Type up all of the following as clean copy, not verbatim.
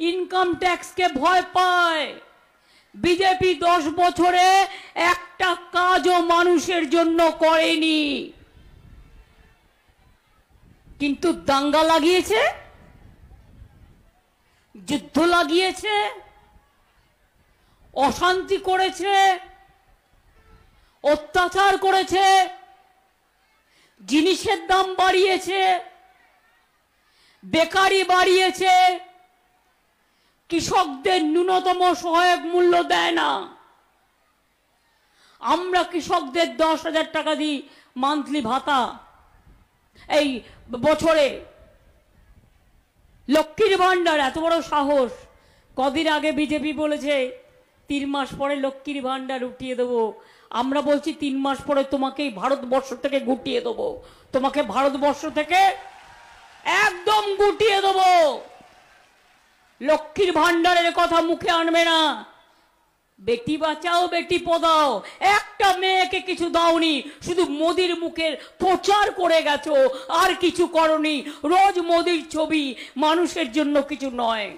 Income ট্যাক্সকে ভয় পায়। বিজেপি 10 বছরে একটা কাজও মানুষের জন্য করেনি, কিন্তু দাঙ্গা লাগিয়েছে, যুদ্ধ লাগিয়েছে, অশান্তি করেছে, অত্যাচার করেছে, জিনিসের দাম বাড়িয়েছে, বেকারি বাড়িয়েছে, কৃষকদের ন্যূনতম সহায়ক মূল্য দেয় না। আমরা কৃষকদের 10,000 টাকা দিই মান্থলি ভাতা, এই বছরে লক্ষ্মীর ভান্ডার। এত বড় সাহস! কদিন আগে বিজেপি বলেছে 3 মাস পরে লক্ষ্মীর ভান্ডার উঠিয়ে দেবো। আমরা বলছি 3 মাস পরে তোমাকে ভারতবর্ষ থেকে গুটিয়ে দেবো, তোমাকে ভারতবর্ষ থেকে একদম গুটিয়ে দেবো। লক্ষ্মীর ভান্ডারের কথা মুখে আনবে না। বেটি বাঁচাও বেটি পড়াও, একটা মেয়েকে কিছু দাওনি, শুধু মোদির মুখের প্রচার করে গেছো, আর কিছু করনি। রোজ মোদির ছবি, মানুষের জন্য কিছু নয়।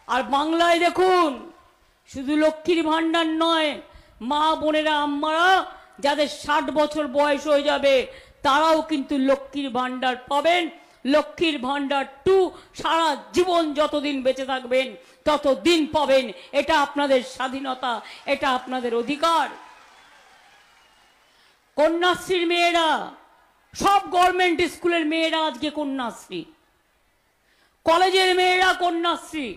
আর বাংলায় দেখুন, শুধু লক্ষ্মীর ভান্ডার নয়, মা বোনেরা আম্মারা যাদের 60 বছর বয়স হয়ে যাবে তারাও কিন্তু লক্ষ্মীর ভান্ডার পাবেন। লক্ষ্মীর ভান্ডার 2 সারা জীবন যতদিন বেঁচে থাকবেন ততদিন পাবেন। এটা আপনাদের স্বাধীনতা, এটা আপনাদের অধিকার। কন্যাশ্রীর মেয়েরা, সব গভর্নমেন্ট স্কুলের মেয়েরা আজকে কন্যাশ্রী, কলেজের মেয়েরা কন্যাশ্রী,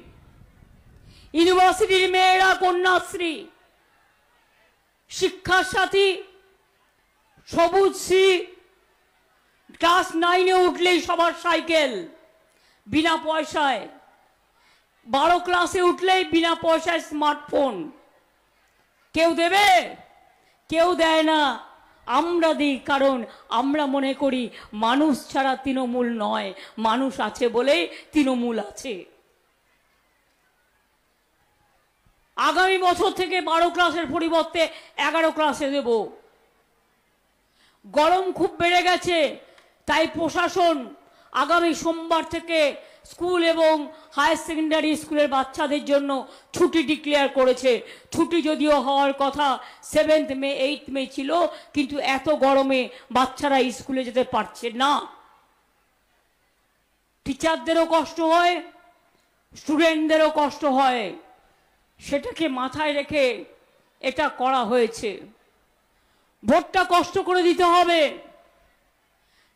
ইউনিভার্সিটির মেয়েরা কন্যাশ্রী, শিক্ষার সাথী, সবুজশ্রী, ক্লাস 9-এ উঠলেই সবার সাইকেল বিনা পয়সায়, 12 ক্লাসে উঠলেই বিনা পয়সায় স্মার্টফোন। কেউ দেবে? কেউ দেয় না। আমরা দিই, কারণ আমরা মনে করি মানুষ ছাড়া তৃণমূল নয়, মানুষ আছে বলেই তৃণমূল আছে। আগামী বছর থেকে 12 ক্লাসের পরিবর্তে 11 ক্লাসে দেব। গরম খুব বেড়ে গেছে, তাই প্রশাসন আগামী সোমবার থেকে স্কুল এবং হায়ার সেকেন্ডারি স্কুলের বাচ্চাদের জন্য ছুটি ডিক্লেয়ার করেছে। ছুটি যদিও হওয়ার কথা 7th মে 8th মে ছিল, কিন্তু এত গরমে বাচ্চারা স্কুলে যেতে পারছে না। টিচারদেরও কষ্ট হয়, স্টুডেন্টদেরও কষ্ট হয়, সেটাকে মাথায় রেখে এটা করা হয়েছে। ভোটটা কষ্ট করে দিতে হবে।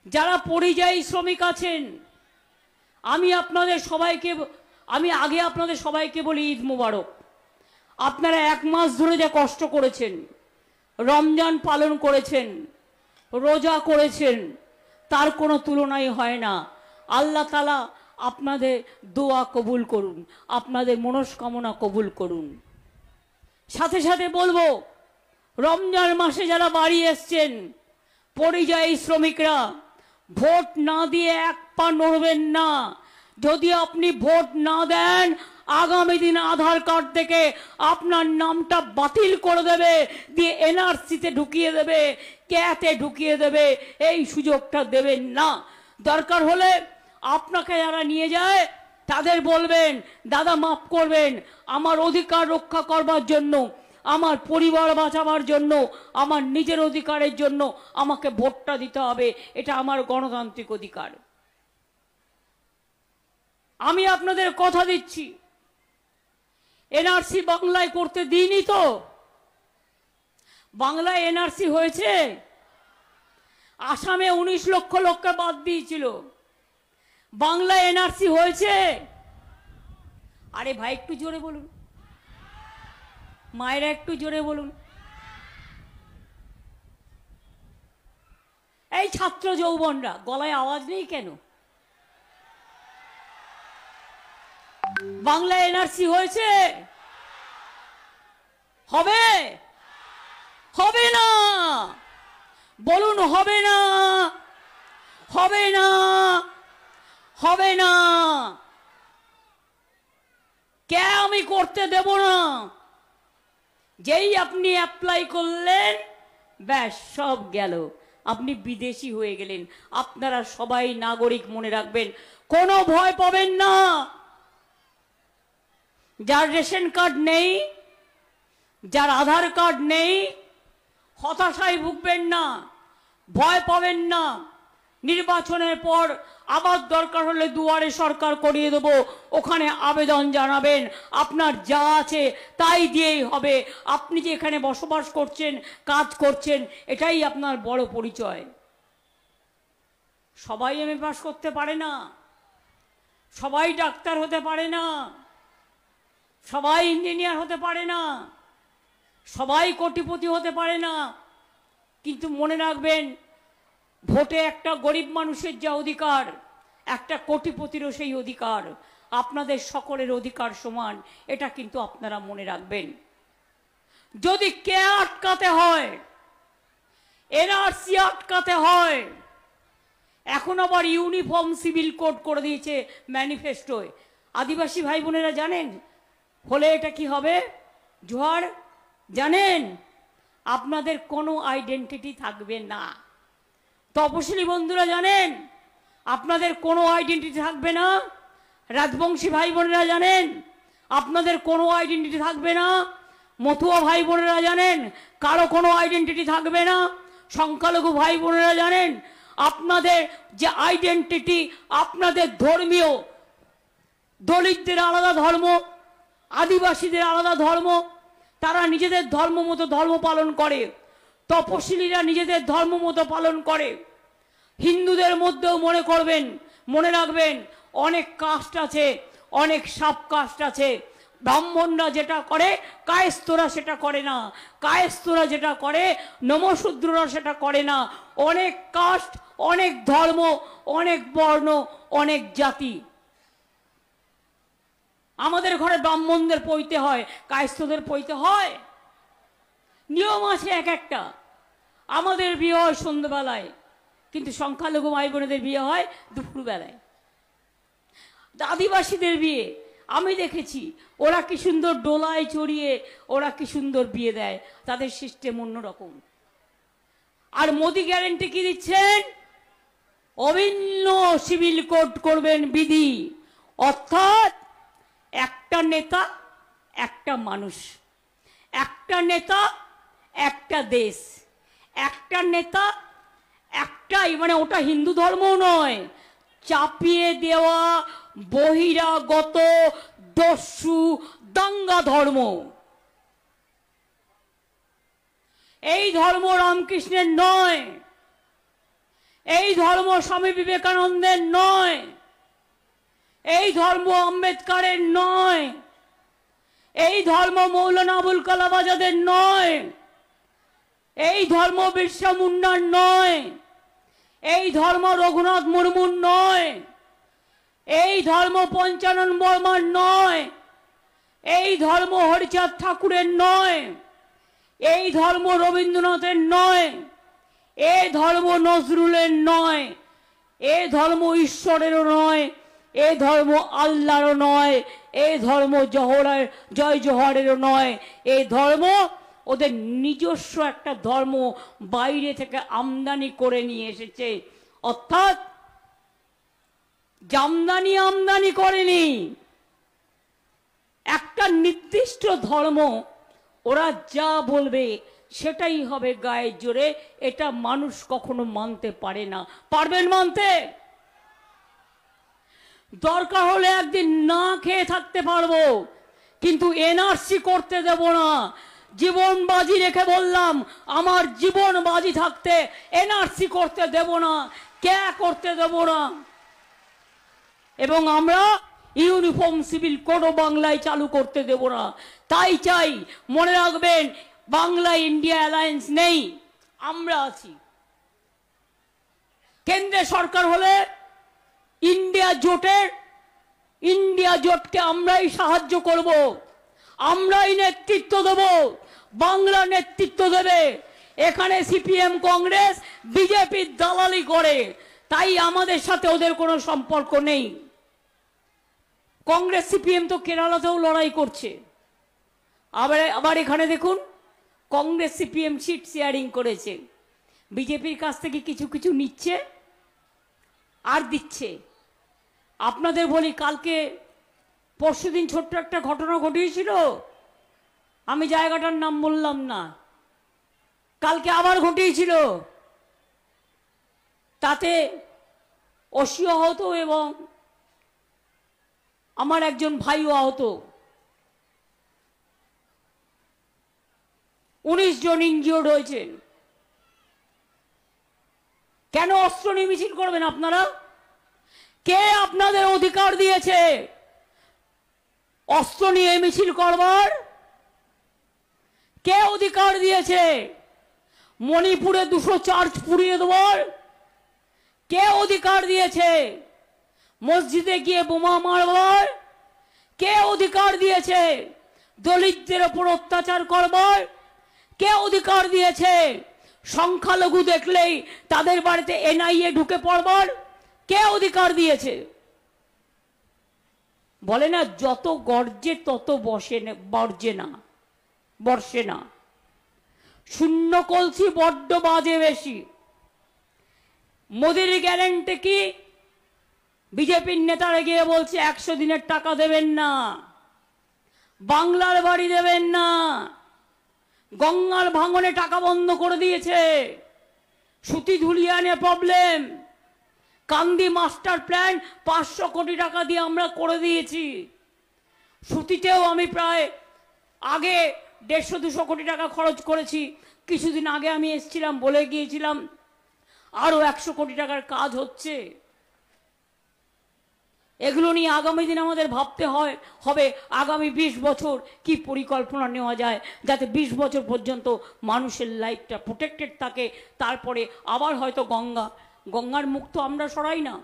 যারা পরিযায়ী শ্রমিক আছেন, আমি আগে আপনাদের সবাইকে বলি ঈদ মোবারক। আপনারা 1 মাস ধরে যা কষ্ট করেছেন, রমজান পালন করেছেন, রোজা করেছেন, তার কোনো তুলনাই হয় না। আল্লাহ তাআলা আপনাদের দোয়া কবুল করুন, আপনাদের মনস্কামনা কবুল করুন। সাথে সাথে বলবো, রমজান মাসে যারা বাড়ি এসছেন পরিযায়ী শ্রমিকরা, ভোট না দিয়ে 1 পা নড়বেন না। যদি আপনি ভোট না দেন, আগামী দিন আধার কার্ড থেকে আপনার নামটা বাতিল করে দেবে, দিয়ে এনআরসিতে ঢুকিয়ে দেবে, ক্যাতে ঢুকিয়ে দেবে। এই সুযোগটা দেবেন না। দরকার হলে আপনাকে যারা নিয়ে যায় তাদের বলবেন, দাদা মাফ করবেন, আমার অধিকার রক্ষা করবার জন্য, আমার পরিবার বাঁচাবার জন্য, আমার নিজের অধিকারের জন্য আমাকে ভোটটা দিতে হবে। এটা আমার গণতান্ত্রিক অধিকার। আমি আপনাদের কথা দিচ্ছি, এনআরসি বাংলায় করতে দিইনি তো? বাংলায় এনআরসি হয়েছে? আসামে 19 লক্ষ লোককে বাদ দিয়েছিল, বাংলায় এনআরসি হয়েছে? আরে ভাই একটু জোরে বলুন, মায়েরা একটু জোরে বলুন। এই ছাত্র যৌবনরা, গলায় আওয়াজ নেই কেন? বাংলায় এনআরসি হয়েছে? হবে? হবে না? বলুন হবে না, হবে না, হবে না। কে আমি করতে দেব না? যেই আপনি অ্যাপ্লাই করলেন, ব্যাস সব গেল, আপনি বিদেশি হয়ে গেলেন। আপনারা সবাই নাগরিক, মনে রাখবেন, কোনো ভয় পাবেন না। যার রেশন কার্ড নেই, যার আধার কার্ড নেই, হতাশায় ভুগবেন না, ভয় পাবেন না। নির্বাচনের পর আবার দরকার হলে দুয়ারে সরকার করিয়ে দেব, ওখানে আবেদন জানাবেন, আপনার যা আছে তাই দিয়েই হবে। আপনি যে এখানে বসবাস করছেন, কাজ করছেন, এটাই আপনার বড় পরিচয়। সবাই এমএ পাস করতে পারে না, সবাই ডাক্তার হতে পারে না, সবাই ইঞ্জিনিয়ার হতে পারে না, সবাই কোটিপতি হতে পারে না। কিন্তু মনে রাখবেন, ভোটে একটা গরিব মানুষের যা অধিকার, একটা কোটিপতিরও সেই অধিকার। আপনাদের সকলের অধিকার সমান, এটা কিন্তু আপনারা মনে রাখবেন। যদি কে আটকাতে হয়, এনআরসি আটকাতে হয়, এখন আবার ইউনিফর্ম সিভিল কোড করে দিয়েছে ম্যানিফেস্টোয়। আদিবাসী ভাই বোনেরা জানেন হলে এটা কি হবে? জোহার জানেন? আপনাদের কোনো আইডেন্টিটি থাকবে না। তপশিলি বন্ধুরা জানেন আপনাদের কোনো আইডেন্টিটি থাকবে না। রাজবংশী ভাই বোনেরা জানেন আপনাদের কোনো আইডেন্টিটি থাকবে না। মতুয়া ভাই বোনেরা জানেন কারো কোনো আইডেন্টিটি থাকবে না। সংখ্যালঘু ভাই বোনেরা জানেন আপনাদের যে আইডেন্টিটি, আপনাদের ধর্মীয়, দলিতদের আলাদা ধর্ম, আদিবাসীদের আলাদা ধর্ম, তারা নিজেদের ধর্ম মতো ধর্ম পালন করে, তপশিলীরা নিজেদের ধর্ম মতো পালন করে। হিন্দুদের মধ্যেও মনে রাখবেন অনেক কাস্ট আছে, অনেক সাব কাস্ট আছে। ব্রাহ্মণরা যেটা করে কায়স্থরা সেটা করে না, কায়স্থরা যেটা করে নমশূদ্ররা সেটা করে না। অনেক কাস্ট, অনেক ধর্ম, অনেক বর্ণ, অনেক জাতি। আমাদের ঘরে ব্রাহ্মণদের পইতে হয়, কায়স্থদের পইতে হয়, নিয়ম আছে এক একটা। আমাদের বিয়ে হয় সন্ধ্যাবেলায়, কিন্তু সংখ্যালঘু ভাই বোনেদের বিয়ে হয় দুপুরবেলায়। আদিবাসীদের বিয়ে আমি দেখেছি, ওরা কি সুন্দর ডোলায় চড়িয়ে ওরা কি সুন্দর বিয়ে দেয়, তাদের সিস্টেম অন্যরকম। আর মোদি গ্যারেন্টি কি দিচ্ছেন? অভিন্ন সিভিল কোড করবেন বিধি, অর্থাৎ একটা নেতা একটা মানুষ, একটা নেতা একটা দেশ, একটা নেতা একটাই, মানে ওটা হিন্দু ধর্মও নয়, চাপিয়ে দেওয়া বহিরাগত দস্যু দাঙ্গা ধর্ম। এই ধর্ম রামকৃষ্ণের নয়, এই ধর্ম স্বামী বিবেকানন্দের নয়, এই ধর্ম আম্বেদকরের নয়, এই ধর্ম মৌলানা আবুল কালাম আজাদের নয়, এই ধর্ম বিরসা মুন্ডার নয়, এই ধর্ম রঘুনাথ মুর্মুর নয়, এই ধর্ম পঞ্চানন বর্মার নয়, এই ধর্ম হরিচাঁদ ঠাকুরের নয়, এই ধর্ম রবীন্দ্রনাথের নয়, এই ধর্ম নজরুলের নয়, এই ধর্ম ঈশ্বরেরও নয়, এই ধর্ম আল্লাহরও নয়, এই ধর্ম জয় জোহরেরও নয়। এই ধর্ম ওদের নিজস্ব একটা ধর্ম, বাইরে থেকে আমদানি করে নিয়ে এসেছে। অর্থাৎ আমদানি করেনি, একটা নির্দিষ্ট ধর্ম, ওরা যা বলবে সেটাই হবে গায়ের জোরে। এটা মানুষ কখনো মানতে পারে না। পারবেন মানতে? দরকার হলে একদিন না খেয়ে থাকতে পারবো, কিন্তু এনআরসি করতে দেব না। জীবন বাজি রেখে বললাম, আমার জীবন বাজি থাকতে এনআরসি করতে দেব না, কে করতে দেব না। এবং আমরা ইউনিফর্ম সিভিল কোডও বাংলায় চালু করতে দেব না। তাই চাই, মনে রাখবেন, বাংলায় ইন্ডিয়া অ্যালায়েন্স নেই, আমরা আছি। কেন্দ্রে সরকার হলে ইন্ডিয়া জোটকে আমরাই সাহায্য করব, আমরাই নেতৃত্ব দেব, বাংলা নেতৃত্ব দেবে। এখানে সিপিএম কংগ্রেস বিজেপির দালালি করে, তাই আমাদের সাথে ওদের কোনো সম্পর্ক নেই। কংগ্রেস সিপিএম তো কেরালাতেও লড়াই করছে। আবার এখানে দেখুন, কংগ্রেস সিপিএম সিট শেয়ারিং করেছে, বিজেপির কাছ থেকে কিছু কিছু নিচ্ছে আর দিচ্ছে। আপনাদের বলি, কালকে পরশুদিন ছোট্ট একটা ঘটনা ঘটিয়েছিল, আমি জায়গাটার নাম বললাম না, কালকে আবার ঘটিয়েছিল। তাতে 80 আহত এবং আমার একজন ভাইও আহত, 19 জন ইনজিওর্ড হয়েছেন। কেন অস্ত্র নিয়ে মিছিল করবেন আপনারা? কে আপনাদের অধিকার দিয়েছে অস্ত্র নিয়ে মিছিল করবার? কে অধিকার দিয়েছে মণিপুরে 200 চার্চ পুড়িয়ে দেওয়ার? কে অধিকার দিয়েছে মসজিদে গিয়ে বোমা মারবার? কে অধিকার দিয়েছে দলিতদের উপর অত্যাচার করবার? কে অধিকার দিয়েছে সংখ্যালঘু দেখলেই তাদের বাড়িতে এনআইএ ঢুকে পড়বার? কে অধিকার দিয়েছে? বলে না, যত গর্জে তত বর্ষে না। শূন্য কলসি বড্ড বাজে বেশি। মোদির গ্যারান্টি কি? বিজেপির নেতারা গিয়ে বলছে 100 দিনের টাকা দেবেন না, বাংলার বাড়ি দেবেন না, গঙ্গার ভাঙনে টাকা বন্ধ করে দিয়েছে, সুতি ধুলিয়ানে প্রবলেম, কান্দি মাস্টার প্ল্যান 500 কোটি টাকা দিয়ে আমরা করে দিয়েছি। সুতিতেও আমি প্রায় আগে 150-200 কোটি টাকা খরচ করেছি। কিছুদিন আগে আমি এসেছিলাম, বলে গিয়েছিলাম আরো 100 কোটি টাকার কাজ হচ্ছে। এগুলো নিয়ে আগামী দিন আমাদের ভাবতে হবে আগামী 20 বছর কি পরিকল্পনা নেওয়া যায় যাতে 20 বছর পর্যন্ত মানুষের লাইফটা প্রোটেক্টেড থাকে। তারপরে আবার হয়তো গঙ্গার মুখ তো আমরা সরাই না,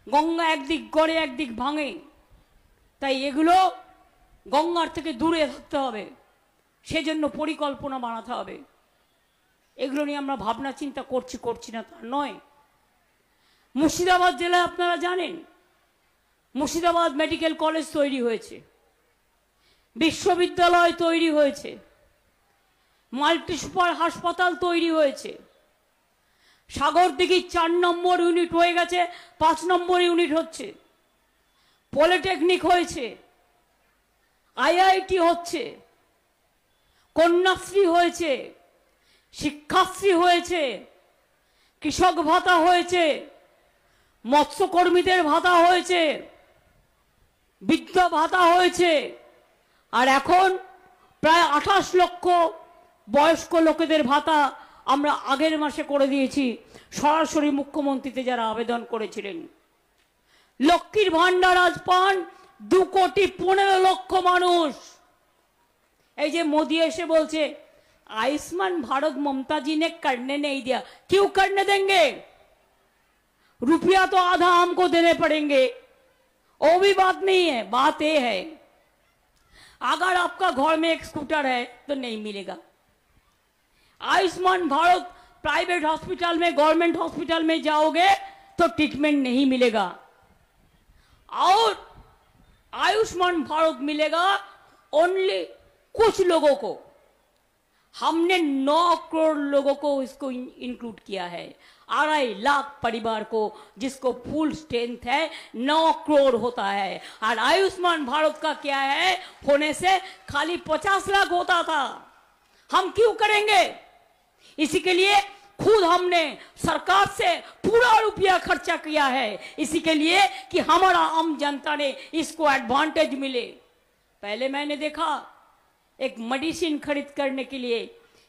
গঙ্গা একদিক গড়ে একদিক ভাঙে, তাই এগুলো গঙ্গার থেকে দূরে থাকতে হবে, সেজন্য পরিকল্পনা বানাতে হবে। এগুলো নিয়ে আমরা ভাবনা চিন্তা করছি না তা নয়। মুর্শিদাবাদ জেলায় আপনারা জানেন মুর্শিদাবাদ মেডিকেল কলেজ তৈরি হয়েছে, বিশ্ববিদ্যালয় তৈরি হয়েছে, মাল্টি সুপার হাসপাতাল তৈরি হয়েছে, সাগরদিঘির 4 নম্বর ইউনিট হয়ে গেছে, 5 নম্বর ইউনিট হচ্ছে, পলিটেকনিক হয়েছে, আইআইটি হচ্ছে, কন্যাশ্রী হয়েছে, শিক্ষাশ্রী হয়েছে, কৃষক ভাতা হয়েছে, মৎস্যকর্মীদের ভাতা হয়েছে, বিধবা ভাতা হয়েছে, আর এখন প্রায় 28 লক্ষ বয়স্ক লোকেদের ভাতা আমরা আগের মাসে করে দিয়েছি সরাসরি মুখ্যমন্ত্রীতে যারা আবেদন করেছিলেন। লক্ষ্মীর ভান্ডার আজ পান 2,15,00,000 মানুষ। এই যে মোদি এসে বলছে आयुष्मान भारत ममता जी ने करने नहीं दिया, क्यों करने देंगे? रुपया तो आधा हमको देने पड़ेंगे, वो भी बात नहीं है। बात ये है अगर आपका घर में एक स्कूटर है तो नहीं मिलेगा। आयुष्मान भारत प्राइवेट हॉस्पिटल में, गवर्नमेंट हॉस्पिटल में जाओगे तो ट्रीटमेंट नहीं मिलेगा, और आयुष्मान भारत मिलेगा ओनली कुछ लोगों को। हमने 9 करोड़ लोगों को इसको इंक्लूड किया है, 2.5 लाख परिवार को जिसको फुल स्ट्रेंथ है 9 करोड़ होता है। और आयुष्मान भारत का क्या है, होने से खाली 50 लाख होता था। हम क्यों करेंगे? इसी के लिए खुद हमने सरकार से पूरा रुपया खर्चा किया है, इसी के लिए कि हमारा आम जनता ने इसको एडवांटेज मिले। पहले मैंने देखा एक मेडिसिन खरीद करने के लिए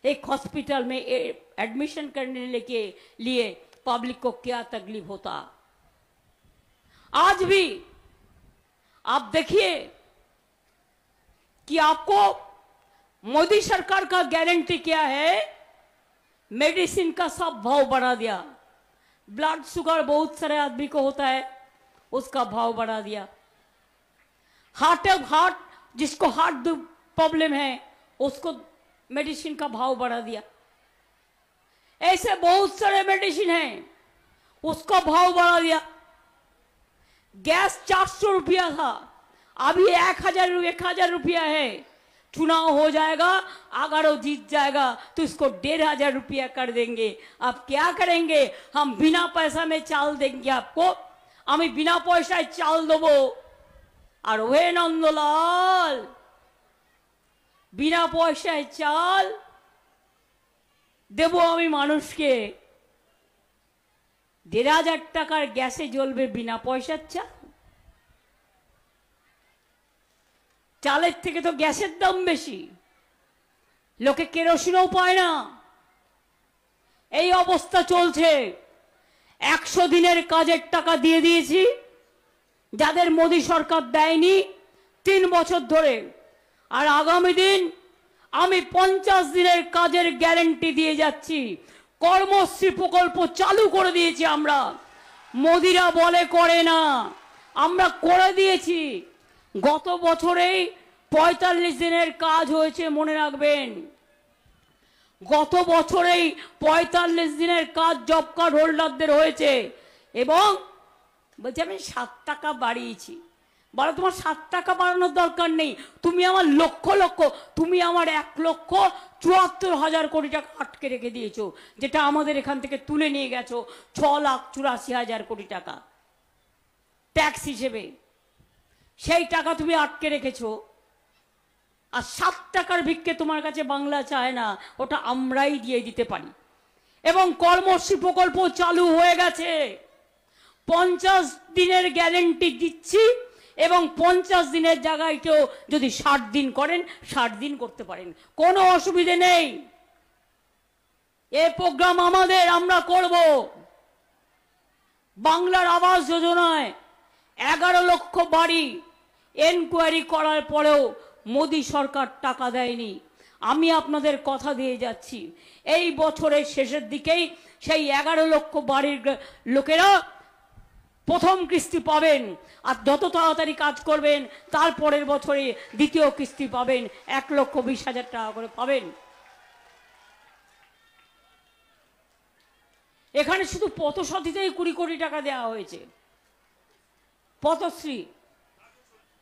एक हॉस्पिटल में एडमिशन करने के लिए पब्लिक को क्या तकलीफ होता। आज भी आप देखिए कि आपको मोदी सरकार का गारंटी क्या है, मेडिसिन का सब भाव बढ़ा दिया। ब्लड शुगर बहुत सारे आदमी को होता है, उसका भाव बढ़ा दिया। हार्ट जिसको हार्ट प्रॉब्लम है उसको मेडिसिन का भाव बढ़ा दिया। ऐसे बहुत सारे मेडिसिन हैं, उसका भाव बढ़ा दिया। गैस 400 रुपया था, अभी 1,000 रुपया है। चुनाव हो जाएगा, अगर वो जीत जाएगा तो इसको 1,500 रुपया कर देंगे। अब क्या करेंगे? हम बिना पैसा में चाल देंगे आपको, हमें बिना पैसा चाल देबो। আর ওহে নন্দলাল, বিনা পয়সায় চাল দেব আমি মানুষকে, ১,৫০০ টাকার গ্যাসে জ্বলবে বিনা পয়সার চাল? চালের থেকে তো গ্যাসের দাম বেশি, লোকে কেরোসিনও পায় না। এই অবস্থা চলছে। ১০০ দিনের কাজের টাকা দিয়ে দিয়েছি যাদের মোদী সরকার দেয়নি ৩ বছর ধরে, আর আগামী দিন আমি ৫০ দিনের কাজের গ্যারান্টি দিয়ে যাচ্ছি। কর্মশ্রী প্রকল্প চালু করে দিয়েছি আমরা, মোদিরা বলে করে না, আমরা করে দিয়েছি। গত বছরেই ৪৫ দিনের কাজ হয়েছে, মনে রাখবেন। গত বছরেই ৪৫ দিনের কাজ জব কার্ড হোল্ডারদের হয়েছে। এবং বলছে আমি ৭ টাকা বাড়িয়েছি। বলো তোমার ৭ টাকা বাড়ানোর দরকার নেই, তুমি আমার তুমি আমার ১,৭৪,০০০ কোটি টাকা আটকে রেখে দিয়েছো, যেটা আমাদের এখান থেকে তুলে নিয়ে গেছো ৬,৮৪,০০০ কোটি টাকা ট্যাক্স হিসেবে। সেই টাকা তুমি আটকে রেখেছো। আর ৭ টাকার ভিক্ষে তোমার কাছে বাংলা চায় না, ওটা আমরাই দিয়ে দিতে পারি। এবং কর্মশ্রী প্রকল্প চালু হয়ে গেছে। ৫০ দিনের গ্যারেন্টি দিচ্ছি, এবং ৫০ দিনের জায়গায় কেউ যদি ৬০ দিন করেন ৬০ দিন করতে পারেন, কোনো অসুবিধে নেই। এই প্রোগ্রাম আমাদের, আমরা করব। বাংলার আবাস যোজনায় ১১ লক্ষ বাড়ি এনকোয়ারি করার পরেও মোদী সরকার টাকা দেয়নি। আমি আপনাদের কথা দিয়ে যাচ্ছি, এই বছরের শেষের দিকেই সেই ১১ লক্ষ বাড়ির লোকেরা প্রথম কিস্তি পাবেন। আর যত তাড়াতাড়ি কাজ করবেন তারপরের বছরে দ্বিতীয় কিস্তি পাবেন, ১,২০,০০০ টাকা করে পাবেন। এখানে শুধু পথসাথীতেই ২০ কোটি টাকা দেওয়া হয়েছে। পথশ্রী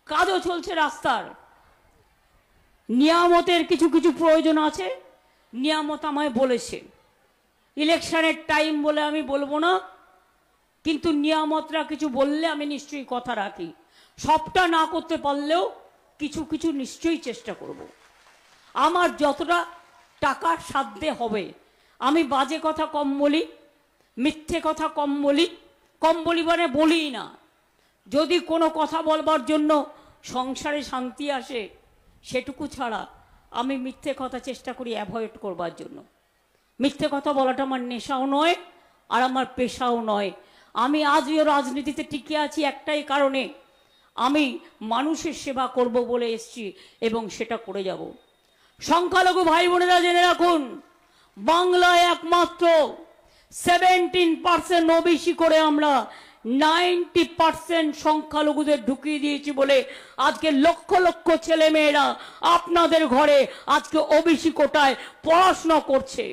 কাজও চলছে রাস্তার। নিয়ামতের কিছু কিছু প্রয়োজন আছে, নিয়ামত আমায় বলেছে। ইলেকশনের টাইম বলে আমি বলবো না, কিন্তু নিয়ামতরা কিছু বললে আমি নিশ্চয়ই কথা রাখি। সবটা না করতে পারলেও কিছু কিছু নিশ্চয়ই চেষ্টা করব। আমার যতটা টাকার সাধ্যে হবে। আমি বাজে কথা কম বলি, মিথ্যে কথা কম বলি, মানে বলি না। যদি কোনো কথা বলবার জন্য সংসারে শান্তি আসে সেটুকু ছাড়া আমি মিথ্যে কথা চেষ্টা করি অ্যাভয়েড করবার জন্য। মিথ্যে কথা বলাটা আমার নেশাও নয়, আর আমার পেশাও নয়। আমি আজও রাজনীতিতে টিকে আছি একটাই কারণে, আমি মানুষের সেবা করব বলে এসেছি, এবং সেটা করে যাব। সংখ্যালঘু ভাই বোনেরা জেনে রাখুন, বাংলায় একমাত্র 17% ওবিসি করে আমরা 90% সংখ্যালঘুদের ঢুকিয়ে দিয়েছি বলে আজকে লক্ষ লক্ষ ছেলে মেয়েরা আপনাদের ঘরে আজকে ওবিসি কোটায় পড়াশোনা করছে।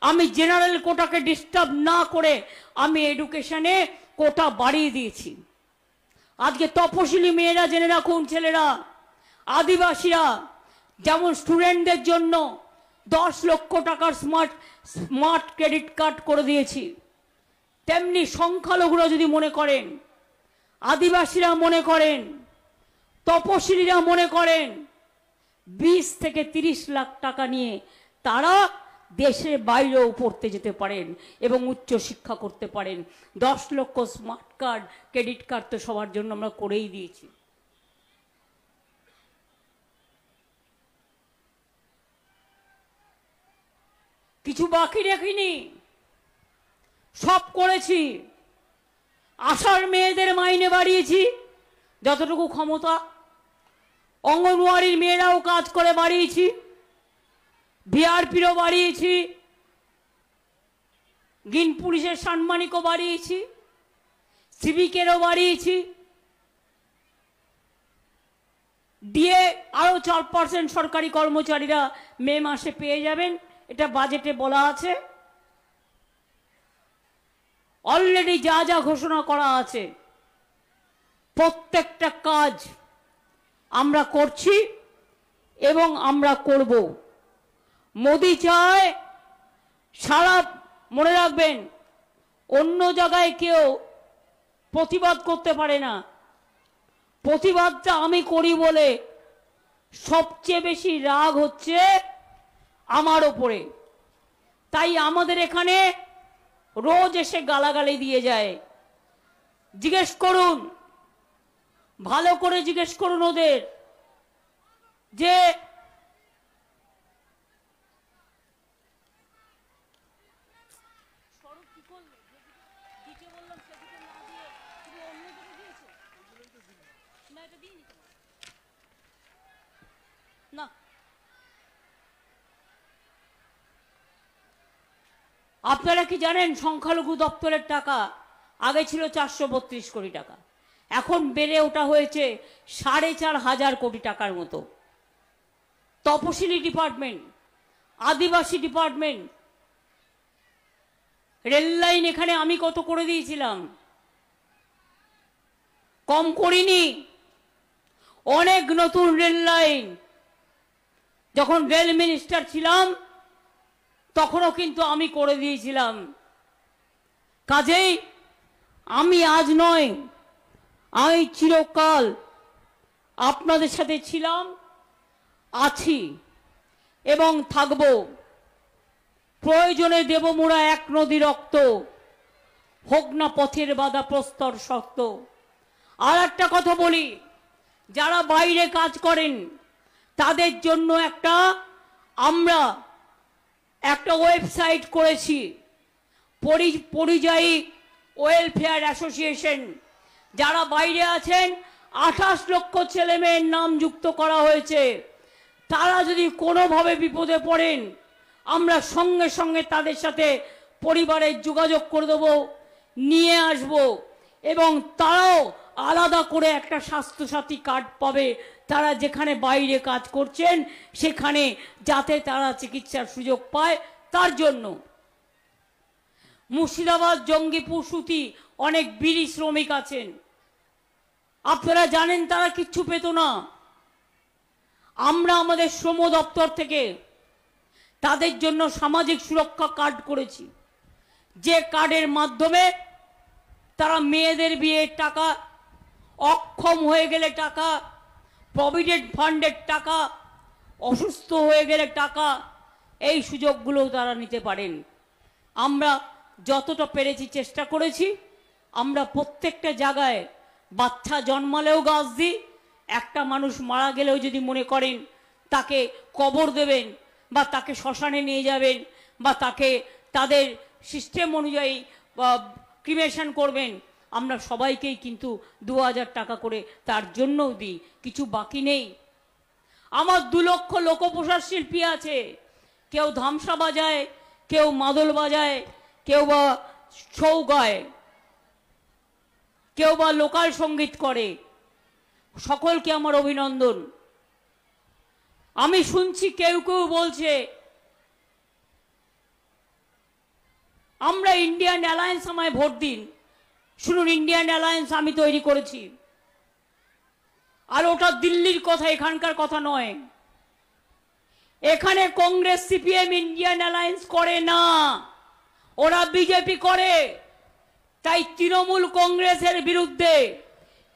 আমি জেনারেল কোটাকে ডিস্টার্ব না করে আমি এডুকেশনে কোটা বাড়িয়ে দিয়েছি। আজকে তপশিলি মেয়েরা জেনে রাখুন, ছেলেরা, আদিবাসীরা, যেমন স্টুডেন্টদের জন্য 10 লক্ষ টাকার স্মার্ট ক্রেডিট কার্ড করে দিয়েছি, তেমনি সংখ্যালঘুরা যদি মনে করেন, আদিবাসীরা মনে করেন, তপশিলীরা মনে করেন 20 থেকে 30 লাখ টাকা নিয়ে তারা দেশের বাইরেও পড়তে যেতে পারেন এবং উচ্চ শিক্ষা করতে পারেন। 10 লক্ষ স্মার্ট কার্ড, ক্রেডিট কার্ড তো সবার জন্য আমরা করেই দিয়েছি। কিছু বাকি রাখিনি, সব করেছি। আশার মেয়েদের মাইনে বাড়িয়েছি যতটুকু ক্ষমতা, অঙ্গনওয়াড়ির মেয়েরাও কাজ করে বাড়িয়েছি, বিআরপিরও বাড়িয়েছি, গ্রিন পুলিশের সাম্মানিকও বাড়িয়েছি, সিভিকেরও বাড়িয়েছি, দিয়ে আরো 4% সরকারি কর্মচারীরা মে মাসে পেয়ে যাবেন, এটা বাজেটে বলা আছে। অলরেডি যা যা ঘোষণা করা আছে প্রত্যেকটা কাজ আমরা করছি এবং আমরা করব। মোদি চায় সারা, মনে রাখবেন, অন্য জায়গায় কেউ প্রতিবাদ করতে পারে না, প্রতিবাদটা আমি করি বলে সবচেয়ে বেশি রাগ হচ্ছে আমার ওপরে। তাই আমাদের এখানে রোজ এসে গালাগালি দিয়ে যায়। জিজ্ঞেস করুন, ভালো করে জিজ্ঞেস করুন ওদের যে না, আপনারা কি জানেন সংখ্যালঘু দপ্তরের টাকা আগে ছিল 432 কোটি টাকা, এখন বেড়ে ওটা হয়েছে 4,500 কোটি টাকার মতো। তপশিলি ডিপার্টমেন্ট, আদিবাসী ডিপার্টমেন্ট, রেল লাইন এখানে আমি কত করে দিয়েছিলাম, কম করিনি। অনেক নতুন রেল লাইন, যখন রেল মিনিস্টার ছিলাম তখনও কিন্তু আমি করে দিয়েছিলাম। কাজেই আমি আজ নয়, আমি চিরকাল আপনাদের সাথে ছিলাম, আছি এবং থাকব। প্রয়োজনে দেব মোরা এক নদী রক্ত, হোক না পথের বাধা প্রস্তর শক্ত। আর একটা কথা বলি, যারা বাইরে কাজ করেন তাদের জন্য আমরা একটা ওয়েবসাইট করেছি, পরিযায়ী ওয়েলফেয়ার অ্যাসোসিয়েশন। যারা বাইরে আছেন 28 লক্ষ ছেলে মেয়ের নাম যুক্ত করা হয়েছে। তারা যদি কোনোভাবে বিপদে পড়েন আমরা সঙ্গে সঙ্গে তাদের সাথে পরিবারের যোগাযোগ করে দেবো, নিয়ে আসব এবং তারাও আলাদা করে একটা স্বাস্থ্যসাথী কার্ড পাবে। তারা যেখানে বাইরে কাজ করছেন সেখানে যাতে তারা চিকিৎসার সুযোগ পায় তার জন্য। মুর্শিদাবাদ, জঙ্গিপুর, সুতি অনেক বিড়ি শ্রমিক আছেন, আপনারা জানেন তারা কিচ্ছু পেত না। আমরা আমাদের শ্রম দপ্তর থেকে তাদের জন্য সামাজিক সুরক্ষা কার্ড করেছি, যে কার্ডের মাধ্যমে তারা মেয়েদের বিয়ের টাকা, অক্ষম হয়ে গেলে টাকা, প্রভিডেন্ট ফান্ডের টাকা, অসুস্থ হয়ে গেলে টাকা, এই সুযোগগুলো তারা নিতে পারেন। আমরা যতটা পেরেছি চেষ্টা করেছি। আমরা প্রত্যেকটা জায়গায় বাচ্চা জন্মালেও গাছ দিই, একটা মানুষ মারা গেলেও যদি মনে করেন তাকে কবর দেবেন বা তাকে শ্মশানে নিয়ে যাবেন বা তাকে তাদের সিস্টেম অনুযায়ী ক্রিমেশন করবেন, আমরা সবাইকেই কিন্তু 2000 টাকা করে তার জন্যও দিই, কিছু বাকি নেই। আমার 2 লক্ষ লোকপ্রসার শিল্পী আছে, কেউ ধামসা বাজায়, কেউ মাদল বাজায়, কেউ বা ছৌ গায়, কেউ বা লোকাল সঙ্গীত করে। সকলকে আমার অভিনন্দন। আমি শুনছি কেউ কেউ বলছে আমরা ইন্ডিয়ান অ্যালায়েন্স, আমায় ভোট দিন। শুনুন, ইন্ডিয়ান অ্যালায়েন্স আমি তৈরি করেছি, আর ওটা দিল্লির কথা, এখানকার কথা নয়। এখানে কংগ্রেস সিপিএম ইন্ডিয়ান অ্যালায়েন্স করে না, ওরা বিজেপি করে। তাই তৃণমূল কংগ্রেসের বিরুদ্ধে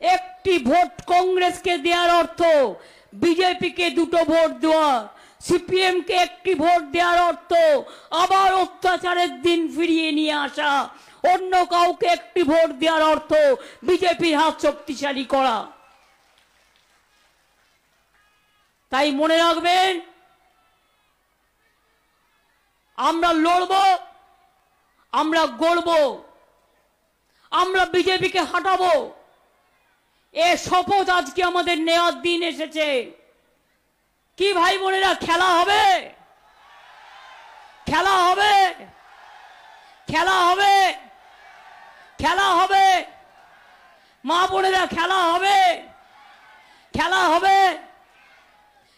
একটি ভোট কংগ্রেসকে দেওয়ার অর্থ বিজেপিকে 2টো ভোট দেওয়া, সিপিএম কে 1টি ভোট দেওয়ার অর্থ আবার অত্যাচারের দিন ফিরিয়ে নিয়ে আসা, অন্য কাউকে 1টি ভোট দেওয়ার অর্থ বিজেপির হাত শক্তিশালী করা। তাই মনে রাখবেন, আমরা লড়ব, আমরা গড়ব, আমরা বিজেপিকে হাঁটাবো। এ শপথ আজকে আমাদের নেওয়ার দিন এসেছে। কি ভাই বোনেরা, খেলা হবে, খেলা হবে, খেলা হবে, খেলা হবে, মা বোনেরা খেলা হবে, খেলা হবে,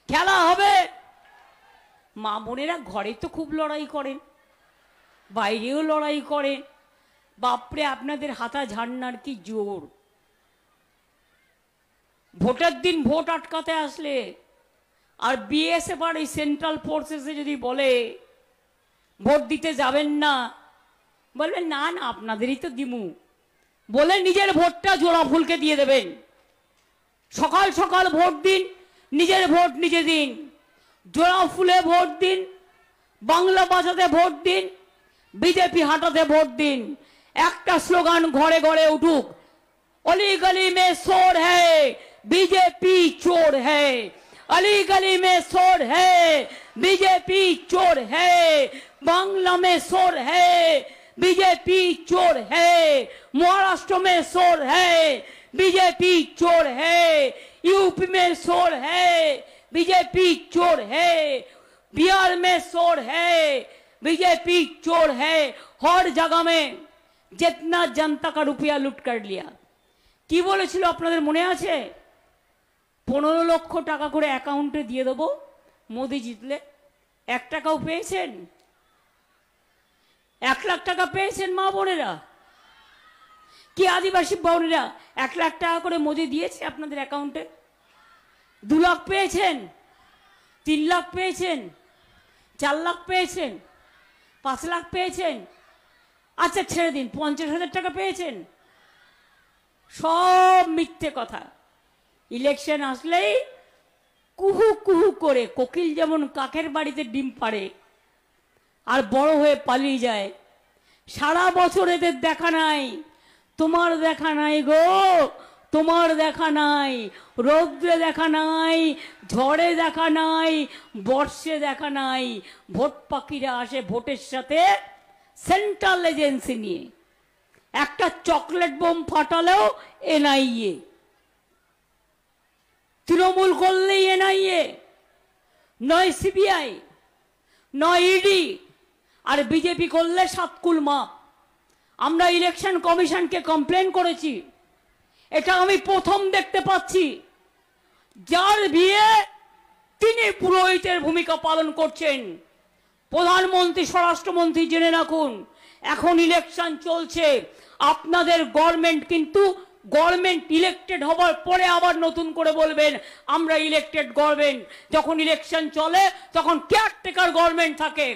খেলা হবে। মা বোনেরা ঘরে তো খুব লড়াই করেন, বাইরেও লড়াই করেন। বাপরে, আপনাদের হাতা ঝাড়নার কি জোর। ভোটের দিন ভোট আটকাতে আসলে আর বিএসএফ আর এই সেন্ট্রাল ফোর্সেসে যদি বলে ভোট দিতে যাবেন না, বলবেন না না আপনাদেরই তো দিমু, বলে নিজের ভোটটা জোড়া ফুলকে দিয়ে দেবেন। সকাল সকাল ভোট দিন, নিজের ভোট নিজে দিন। জোড়া ফুলে ভোট দিন, বাংলা বাঁচাতে ভোট দিন, বিজেপি হাঁটাতে ভোট দিন। একটা স্লোগান ঘরে ঘরে উঠুক, अली गली में शोर है बीजेपी चोर है, अली गली में शोर है बीजेपी चोर है, बांग्ला में शोर है बीजेपी चोर है, महाराष्ट्र में शोर है बीजेपी चोर है, यूपी में शोर है बीजेपी चोर है, बिहार में शोर है बीजेपी चोर है। हर जगह में जितना जनता का रुपया लूट कर लिया। কি বলেছিল আপনাদের মনে আছে? 15 লক্ষ টাকা করে অ্যাকাউন্টে দিয়ে দেবো মোদি জিতলে। 1 টাকাও পেয়েছেন? 1 লাখ টাকা পেয়েছেন মা বোনেরা? কি আদিবাসী বোনেরা 1 লাখ টাকা করে মোদি দিয়েছে আপনাদের অ্যাকাউন্টে? 2 লাখ পেয়েছেন? 3 লাখ পেয়েছেন? 4 লাখ পেয়েছেন? 5 লাখ পেয়েছেন? আচ্ছা ছেড়ে দিন, 50,000 টাকা পেয়েছেন? সব মিথ্যে কথা। ইলেকশন আসলেই কুহু কুহু করে কোকিল যেমন কাকের বাড়িতে ডিম পাড়ে আর বড় হয়ে পালিয়ে যায়, সারা বছর এদের দেখা নাই। তোমার দেখা নাই গো, তোমার দেখা নাই, রৌদ্রে দেখা নাই, ঝড়ে দেখা নাই, বর্ষে দেখা নাই। ভোট পাখিরা আসে ভোটের সাথে সেন্ট্রাল এজেন্সি নিয়ে। একটা চকলেট বোম ফাটালেও এনআইএ, তৃণমূল করলেই এনআইএ, নয় সিবিআই, নয় ইডি, আর বিজেপি করলে সাতকুল মাপ। আমরা ইলেকশন কমিশনকে কমপ্লেন করেছি, এটা আমি প্রথম দেখতে পাচ্ছি। যার বিয়ে তিনি পুরোহিতের ভূমিকা পালন করছেন। প্রধানমন্ত্রী, স্বরাষ্ট্রমন্ত্রী জেনে রাখুন, এখন ইলেকশন চলছে, আপনাদের গভর্নমেন্ট কিন্তু গভর্নমেন্ট ইলেক্টেড হবার পরে আবার নতুন করে বলবেন আমরা ইলেক্টেড গভর্নমেন্ট। যখন ইলেকশন চলে তখন কেয়ারটেকার গভর্নমেন্ট থাকে।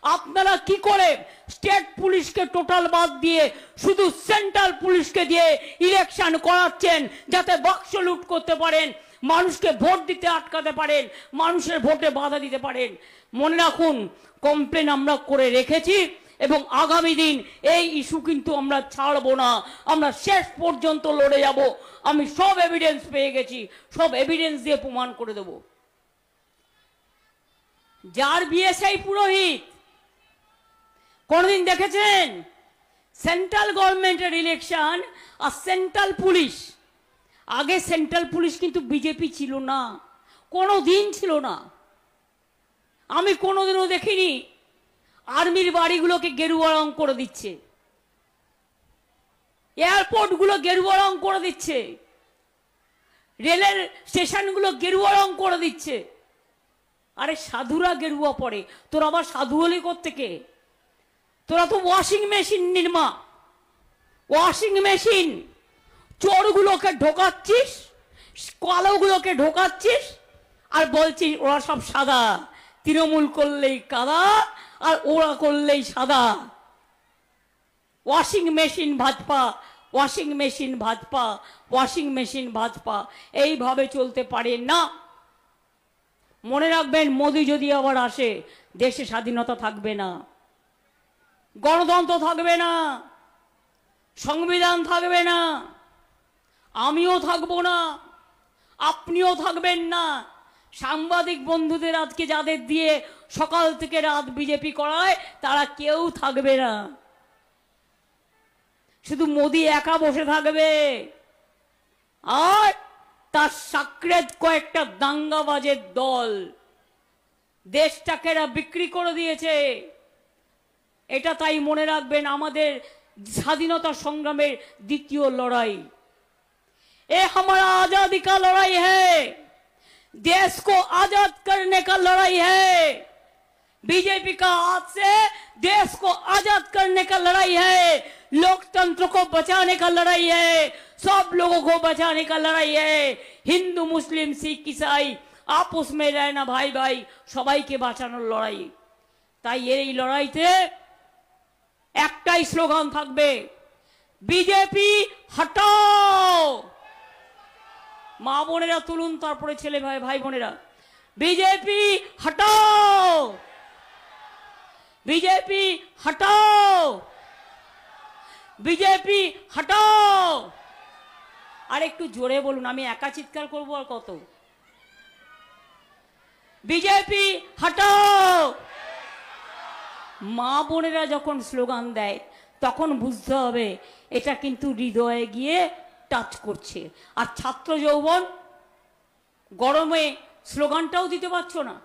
আপনারা কি করে স্টেট পুলিশকে টোটাল বাদ দিয়ে শুধু সেন্ট্রাল পুলিশকে দিয়ে ইলেকশন করাচ্ছেন, যাতে বাক্স লুট করতে পারেন, মানুষকে ভোট দিতে আটকাতে পারেন, মানুষের ভোটে বাধা দিতে পারেন। মনে রাখুন, কমপ্লেন আমরা করে রেখেছি এবং আগামী দিন এই ইস্যু কিন্তু আমরা ছাড়বো না, আমরা শেষ পর্যন্ত লড়ে যাব। আমি সব এভিডেন্স পেয়ে গেছি, সব এভিডেন্স দিয়ে প্রমাণ করে দেব। যার বিয়ে সেই পুরোহিত। কোনদিন দেখেছেন সেন্ট্রাল গভর্নমেন্টের ইলেকশন আর সেন্ট্রাল পুলিশ? আগে সেন্ট্রাল পুলিশ কিন্তু বিজেপি ছিল না, কোনো দিন ছিল না। আমি কোনোদিনও দেখিনি আর্মির বাড়িগুলোকে গেরুয়া রং করে দিচ্ছে, এয়ারপোর্টগুলো গেরুয়া রং করে দিচ্ছে, রেলের স্টেশনগুলো গেরুয়া রং করে দিচ্ছে। আরে সাধুরা গেরুয়া পরে, তোর আবার সাধু হলে কোত্থেকে? তোরা তো washing machine Nirma, washing machine. চোরগুলোকে ঢোকাচ্ছিস, কালোগুলোকে ঢোকাচ্ছিস, আর বলছিস ওরা সব সাদা, তৃণমূল করলেই কাদা আর ওরা করলেই সাদা। Washing machine Bhajpa, washing machine Bhajpa, washing machine Bhajpa, এইভাবে চলতে পারে না। মনে রাখবেন, মোদি যদি আবার আসে, দেশে স্বাধীনতা থাকবে না, গণতন্ত্র থাকবে না, সংবিধান থাকবে না, আমিও থাকবো না, আপনিও থাকবেন না। সাংবাদিক বন্ধুদের আজকে যাদের দিয়ে সকাল থেকে রাত বিজেপি করায়, তারা কেউ থাকবে না। শুধু মোদি একা বসে থাকবে, আর তার সাকরেদ কয়েকটা দাঙ্গাবাজের দল দেশটাকে বিক্রি করে দিয়েছে। এটা তাই মনে রাখবেন, আমাদের স্বাধীনতা সংগ্রামের দ্বিতীয় লড়াই। ये हमारा आजादी का लड़ाई है, देश को आजाद करने का लड़ाई है। बीजेपी का हाथ से देश को आजाद करने का लड़ाई है, लोकतंत्र को बचाने का लड़ाई है, सब लोगों को बचाने का लड़ाई है। हिंदू मुस्लिम सिख ईसाई आपस में रहना, भाई भाई सबाई के বাঁচানোর লড়াই। তাই এই লড়াইতে একটাই স্লোগান থাকবে, বিজেপি হটাও, মা বোনেরা তুলুন, তারপরে ছেলে ভাই ভাই বোনেরা। বিজেপি হটাও, বিজেপি হটাও, বিজেপি হটাও। আর একটু জোরে বলুন, আমি একা চিৎকার করবো আর কত? বিজেপি হটাও। মা বোনেরা যখন স্লোগান দেয় তখন বুঝতে হবে এটা কিন্তু হৃদয়ে গিয়ে টাচ করছে। আর ছাত্র যৌবন গরমে স্লোগানটাও দিতে পারছো না,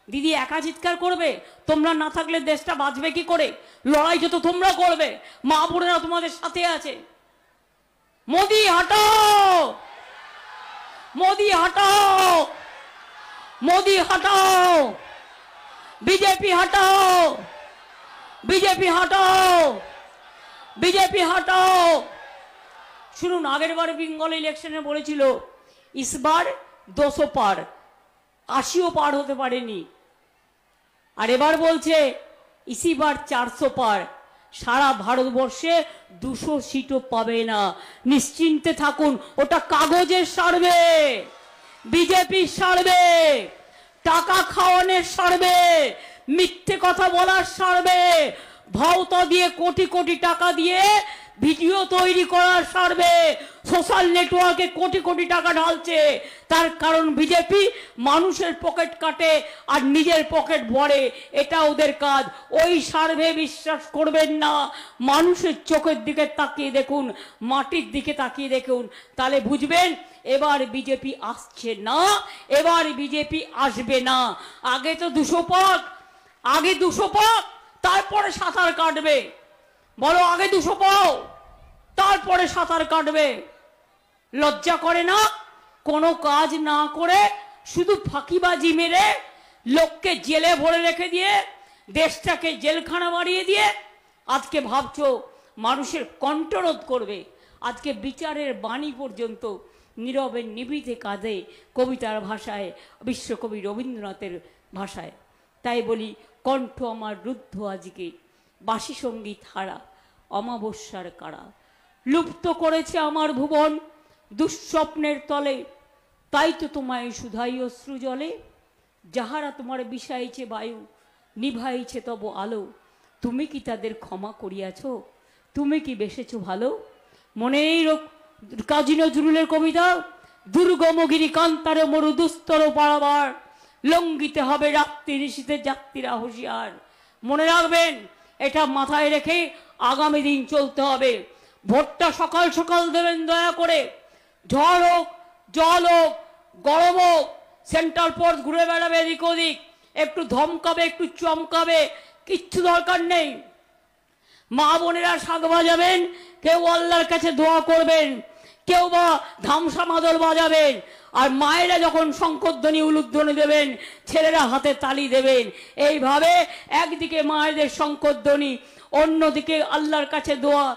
দিদি একা চিৎকার করবে, তোমরা না থাকলে দেশটা বাঁচবে কি করে? লড়াই যত তোমরা করবে, মা বোনেরা তোমাদের সাথে আছে। মোদি হটাও, মোদি হটাও, মোদি হটাও, বিজেপি হটাও, বিজেপি হটাও, বিজেপি হটাও। শুনুন, আগের বার বেঙ্গল ইলেকশনে বলেছিল ইসবার 200 পার, 80ও পার হতে পারেনি। আর এবার বলছে ইসিবার 400 পার, সারা ভারতবর্ষে 200 সিটও পাবে না। নিশ্চিন্তে থাকুন, ওটা কাগজের সার্ভে, বিজেপির সার্ভে, টাকা খাওয়ানোর সার্ভে, মিথ্যে কথা বলার সার্ভে, ভাওতা দিয়ে কোটি কোটি টাকা দিয়ে ভিডিও তৈরি করার সার্ভে, সোশ্যাল নেটওয়ার্কে কোটি কোটি টাকা ঢালছে। তার কারণ বিজেপি মানুষের পকেট কাটে আর নিজের পকেট ভরে, এটা ওদের কাজ। ওই সার্ভে বিশ্বাস করবেন না, মানুষের চোখের দিকে তাকিয়ে দেখুন, মাটির দিকে তাকিয়ে দেখুন, তাহলে বুঝবেন এবার বিজেপি আসছে না, এবার বিজেপি আসবে না। আগে তো 200 পাক, আগে 200 পাক, তারপরে সাঁতার কাটবে। বলো আগে 200 পাও, তারপরে সাঁতার কাটবে। লজ্জা করে না? কোনো কাজ না করে শুধু ফাঁকিবাজি মেরে লোককে জেলে ভরে রেখে দিয়ে, দেশটাকে জেলখানা বাড়িয়ে দিয়ে আজকে ভাবছো মানুষের কণ্ঠরোধ করবে। আজকে বিচারের বাণী পর্যন্ত নীরবে নিভৃতে কাঁদে কবিতার ভাষায়, বিশ্বকবি রবীন্দ্রনাথের ভাষায়। তাই বলি, কণ্ঠ আমার রুদ্ধ আজকে, বাসি সঙ্গীত হারা অমাবস্যার কারা। লুপ্ত করেছে আমার ভুবন দুঃস্বপ্নের তলে, তাই তো তোমায় শুধাই অশ্রু জলে। যাহারা তোমার বিষাইছে বায়ু, নিভাইছে তব আলো, তুমি কি তাদের ক্ষমা করিয়াছ? তুমি কি বেসেছ ভালো? মনে এই কাজী নজরুলের কবিতা, দুর্গমগিরি কান্তারে মরু দুস্তর পারাবার, লঙ্ঘিতে হবে রাত্রি নিশীতে যাত্রীরা হুঁশিয়ার। মনে রাখবেন, এটা মাথায় রেখে আগামী দিন চলতে হবে। ভোটটা সকাল সকাল দেবেন দয়া করে। ঝড় হোক, জল হোক, গরম হোক, সেন্টার পথ ঘুরে বেড়াবে এদিক ওদিক, একটু ধমকাবে, একটু চমকাবে, কিচ্ছু দরকার নেই। মা বোনেরা শাঁখ বাজাবেন, কেউ আল্লাহর কাছে দোয়া করবেন, কেউ বা ধামসা মাদল বাজাবেন। আর মায়েরা যখন শঙ্করধ্বনি উলুধ্বনি দেবেন, ছেলেরা হাতে তালি দেবেন। এইভাবে একদিকে মায়েদের শঙ্করধ্বনি, অন্যদিকে আল্লাহর কাছে দোয়া,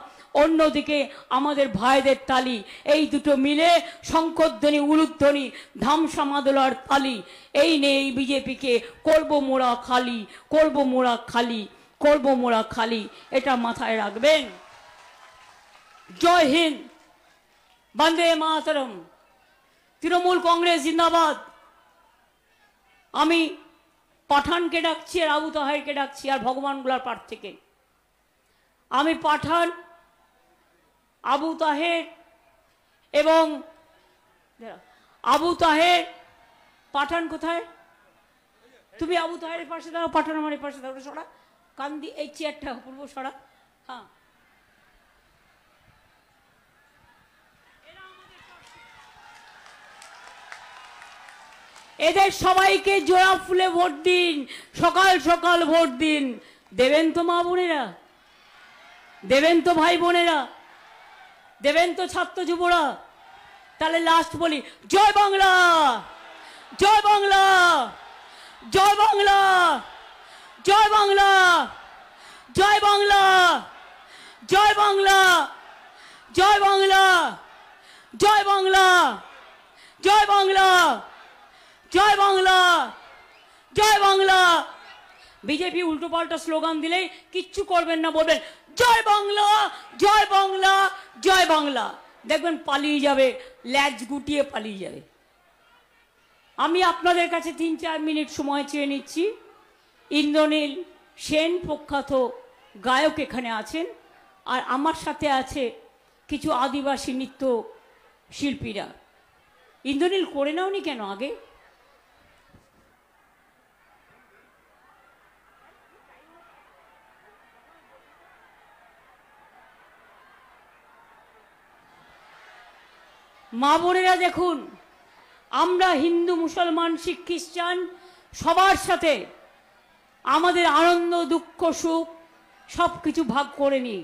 অন্যদিকে আমাদের ভাইদের তালি, এই দুটো মিলে শঙ্করধ্বনি উলুধ্বনি ধামসা মাদলার তালি, এই নিয়ে এই বিজেপিকে করবো মোড়া খালি, করবো মোড়া খালি, করবো মোড়া খালি, এটা মাথায় রাখবেন। জয় হিন্দ, বন্দে মাতরম, তৃণমূল কংগ্রেস জিন্দাবাদ। আমি পাঠানকে ডাকছি আর আবু তাহেরকে ডাকছি আর ভগবানগুলার পাঠ থেকে। আমি পাঠান, আবু তাহের এবং আবু তাহের, পাঠান কোথায়? তুমি আবু তাহেরের পাশে দাও, পাঠান আমার পাশে দাও। সরা কান্দি, এই চেয়ারটা পূর্ব সরা। হ্যাঁ, এদের সবাইকে জোড়া ফুলে ভোট দিন, সকাল সকাল ভোট দিন। দেবেন তো মা বোনেরা? দেবেন তো ভাই বোনেরা? দেবেন তো ছাত্র যুবরা? তাহলে লাস্ট বলি, জয় বাংলা, জয় বাংলা, জয় বাংলা, জয় বাংলা, জয় বাংলা, জয় বাংলা, জয় বাংলা, জয় বাংলা, জয় বাংলা, জয় বাংলা, জয় বাংলা। বিজেপি উল্টো পাল্টা স্লোগান দিলেই কিচ্ছু করবেন না, বলবেন জয় বাংলা, জয় বাংলা, জয় বাংলা। দেখবেন পালিয়ে যাবে, ল্যাজ গুটিয়ে পালিয়ে যাবে। আমি আপনাদের কাছে 3-4 মিনিট সময় চেয়ে নিচ্ছি। ইন্দ্রনীল সেন প্রখ্যাত গায়ক এখানে আছেন, আর আমার সাথে আছে কিছু আদিবাসী নৃত্য শিল্পীরা। ইন্দ্রনীল করে নাওনি কেন আগে? মা বোনেরা দেখুন, আমরা হিন্দু, মুসলমান, শিখ, খ্রিস্টান সবার সাথে আমাদের আনন্দ, দুঃখ, সুখ সব কিছু ভাগ করে নিই।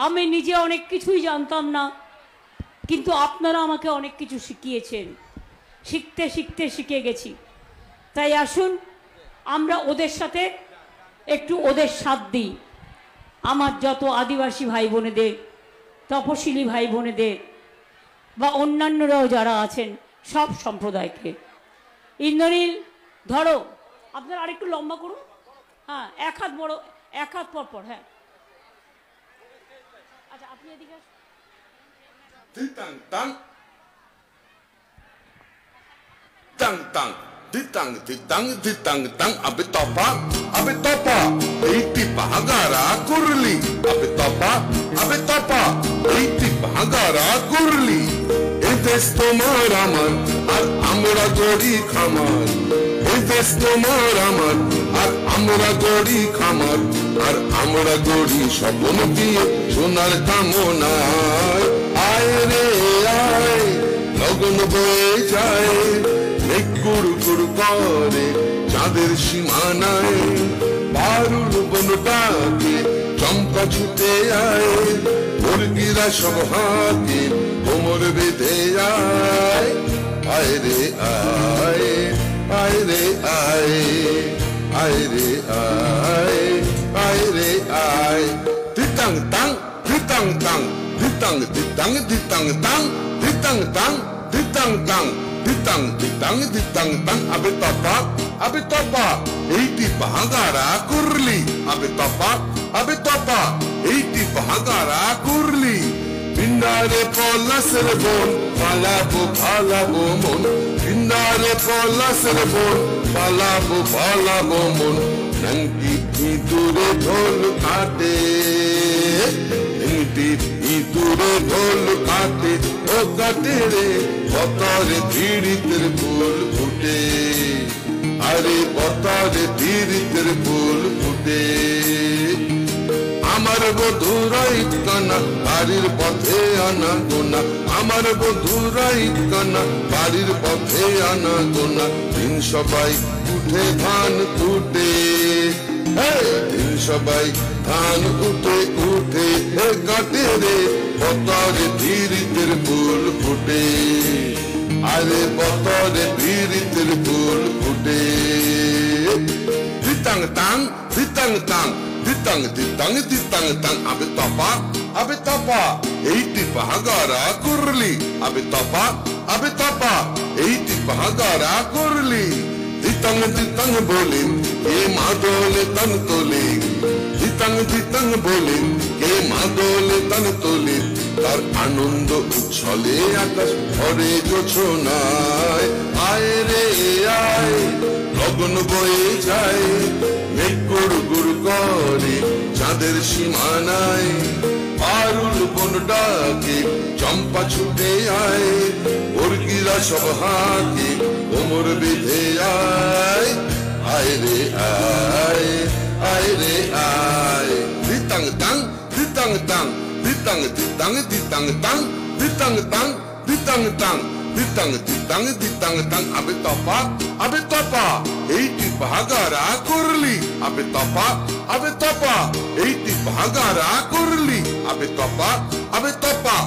আমি নিজে অনেক কিছুই জানতাম না, কিন্তু আপনারা আমাকে অনেক কিছু শিখিয়েছেন। শিখতে শিখতে শিখে গেছি। তাই আসুন আমরা ওদের সাথে একটু ওদের সাথ দিই। আমার যত আদিবাসী ভাই বোনেদের, তপশিলি ভাই বোনেদের বা অন্যান্যরাও যারা আছেন সব সম্প্রদায়কে। ইন্দ্রনীল ধরো, আপনারা আরেকটু লম্বা করুন। হ্যাঁ, এক হাত বড়, এক হাত পর পর। হ্যাঁ, আচ্ছা আপনি এদিকে আসুন। Ditang tang, tang tang, ditang ditang ditang tang. Abe topa, eiti bahagara kurli. Abe topa, eiti bahagara kurli. Edes tomar amar, ar amra gori khamar. Edes tomar amar, ar amra gori khamar. Ar amra gori shobon diye sonar kamonay. আয় রে আয়, লগন বয়ে যায়, মেঘ গুড় গুড় করে চাঁদের সীমানায়। পারুল বনটাকে চম্পা ছুটে আয়, মুরগিরা সব হাতে কোমর বেঁধে যায়। আয় রে আয়, আয় রে আয়, আয় রে আয়, আয় রে আয়। দিতাং তাং, দিতাং তাং, ditang ditang ditang tang, ditang tang ditang tang, ditang ditang ditang tang. Abe topa, eiti bahagara kurli. Abe topa, eiti bahagara kurli. Pindare polasar bon, palabo mon. Pindare polasar bon, palabo mon. Nanki idure dhol kate, ইঁদুরে ঢোল কাটে, ও কাটে রে বতরে ধীরিতের ফুল ফুটে। আরে বতরে ধীরিতের ফুল ফুটে। আমার বধুরাই কানা বাড়ির পথে আনা গোনা। আমার বধুরাই কানা বাড়ির পথে আনা গোনা। দিন সবাই উঠে ধান কুটে, দিন সবাই ধান উঠে উঠে কাটে রে বতরে ধীরিতের ফুল ফুটে। আরে বতরে ধীরিতের ফুল ফুটে। দিতাং তাং, দিতাং তাং, ditang ditang ditang tang. Abe topa, eiti bahagara kurli. Abe topa, eiti bahagara kurli. Ditang ditang bolin, ke madole tan tole. Ditang ditang bolin, ke madole tan tole. তার আনন্দ উচ্ছলে আকাশ ভরে জোছনায়। আয় রে আয়, লগন বয়ে যায়, মেঘ গুড় গুড় করে চাঁদের সীমানায়। পারুল বন ডাকে চম্পা ছুটে আয়, মুরগিরা সব হাতে কোমর বেঁধে আয়। আয় রে আয়, আয় রে আয়। ditang tang, ditang tang, ditang ditang ditang tang, ditang tang ditang tang, ditang ditang ditang tang. Abe topa, eiti bahagara kurli. Abe topa, eiti bahagara kurli. Abe topa,